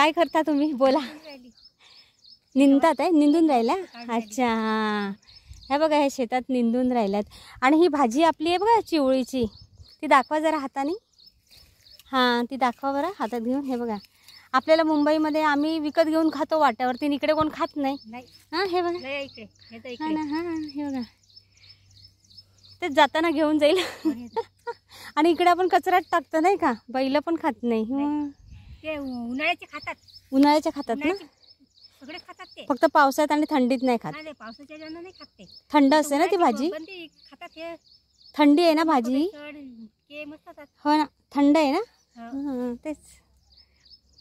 काय करता तुम्ही बोला. निंदतात आहे, निंदून राहिला. अच्छा हां, हे बघा हे शेतात निंदून राहिल्यात. आणि ही भाजी आपली आहे बघा चिवळीची, ती दाखवा जरा हाताने. हां ती दाखवा बरं हातात घेऊन. हे बघा आपल्याला मुंबईमध्ये आम्ही विकत घेऊन खातो वाट्यावरती, इकडे कोण खात नाही. हां हे बघा हां ना, हां हे बघा ते जाताना घेऊन जाईल. आणि इकडे आपण कचऱ्यात टाकतो नाही का, बैल पण खात नाही. उन्हाळ्याचे खातात, उन्हाळ्याच्या खातात ना, सगळे खातात ते, फक्त पावसाळ्यात आणि थंडीत नाही खात. पावसाच्या दिवसात नाही खात ते, थंड असते ना ती भाजी, खातात हे. थंडी आहे ना भाजी. हो ना थंड आहे ना. तेच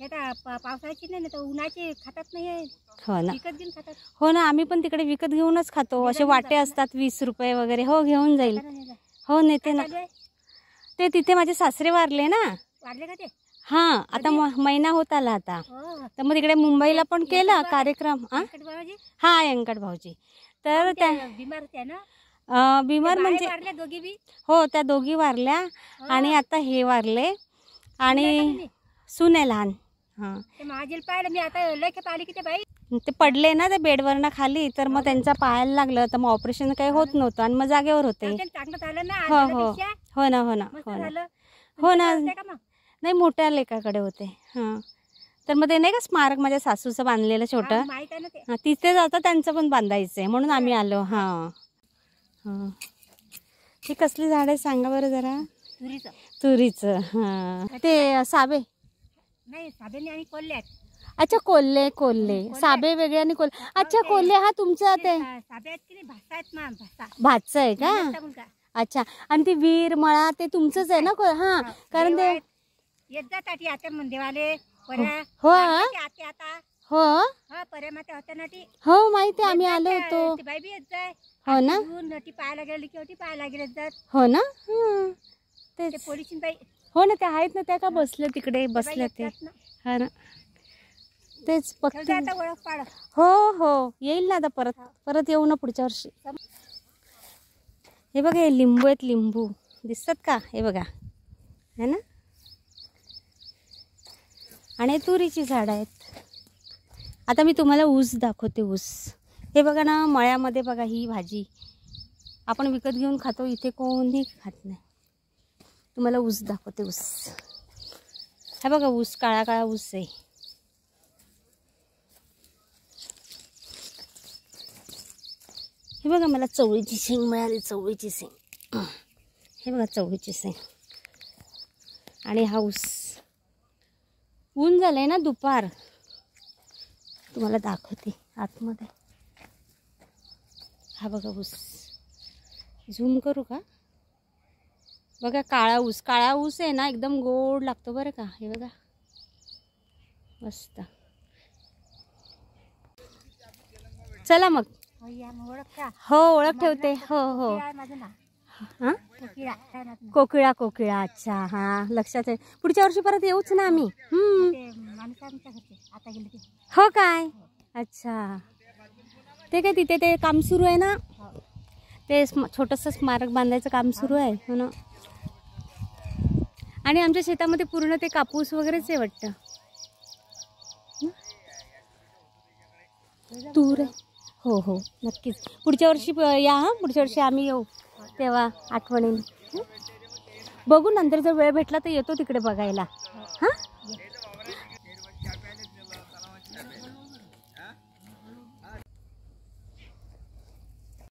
पावसाळ्याची नाही तर उन्हाळ्याची खातात नाही. हो ना, विकत घेऊन खातात. हो ना आम्ही पण तिकडे विकत घेऊनच खातो. असे वाटे असतात 20 रुपये वगैरे. हो घेऊन जाईल. हो नेते ना. ते तिथे माझे सासरे वारले ना. वारले का ते? हां आता महिना होत आला आता. तर मग तिकडे मुंबईला पण केला कार्यक्रम. हा व्यंकट भाऊजी. तर त्या बिमार म्हणजे दोघी बी. हो त्या दोघी वारल्या आणि आता हे वारले. आणि सुने लहान. हां माझी पाहिलं मी आता लय पाहिली की ते बाई ते पडले ना त्या बेडवरनं खाली, तर मग त्यांचा पायाला लागलं. तर मग ऑपरेशन काही होत नव्हतं आणि मग जागेवर होते. हो हो हो ना हो ना हो ना हो ना. नाही मोठ्या लेकाकडे होते. हां तर मग ते नाही का स्मारक माझ्या सासूचं बांधलेलं छोटं, हां तिथे जातं त्यांचं पण बांधायचं आहे म्हणून आम्ही आलो. हां हां ही कसली झाड आहे सांगा बरं जरा. तुरीचं. हां ते साबे नाही, साबे आणि कोल्हे. अच्छा कोल्हे, कोल्हे साबे वेगळे आणि कोल्हे. अच्छा कोल्हे हा तुमचं ते भातचं आहे का? अच्छा आणि ती वीर मळा ते तुमचंच आहे ना. हां कारण ते हो हो हो माहिती आहे आम्ही आलो होतो. हो ना हो ना. तेच हो ना ते आहेत ना त्या का बसले तिकडे बसले ते. हा ना तेच फक्त. हो हो येईल ना आता परत परत येऊ ना पुढच्या वर्षी. हे बघा हे लिंबू आहेत, लिंबू दिसतात का हे बघा है ना. आणि तुरीची झाड आहेत. आता मी तुम्हाला ऊस दाखवते. ऊस हे बघा ना मळ्यामध्ये बघा ही भाजी आपण विकत घेऊन खातो, इथे कोणी खात नाही. तुम्हाला ऊस दाखवते. ऊस हे बघा ऊस काळा काळा ऊस आहे. हे बघा मला चवळीची शेंग मिळाली. चवळीची शेंग हे बघा चवळीची शेंग. आणि हा ऊस ऊन झालंय ना दुपार, तुम्हाला दाखवते आतमध्ये. हा बघा ऊस झूम करू का. बघा काळा ऊस, काळा ऊस आहे ना एकदम गोड लागतो बरं का. हे बघा मस्त. चला मग. हो ओळख ठेवते. हो हो हां कोकिळा, कोकिळा. अच्छा हां लक्षात आहे. पुढच्या वर्षी परत येऊच ना आम्ही. हो काय. अच्छा ते काय तिथे ते काम सुरू आहे ना, ते छोटंसं स्मारक बांधायचं काम सुरू आहे हो ना. आणि आमच्या शेतामध्ये पूर्ण ते कापूस वगैरेच आहे वाटतं. तूर हो हो नक्कीच पुढच्या वर्षी या. हां पुढच्या वर्षी आम्ही येऊ तेव्हा आठवणीने बघू. नंतर जर वेळ भेटला तर येतो तिकडे बघायला.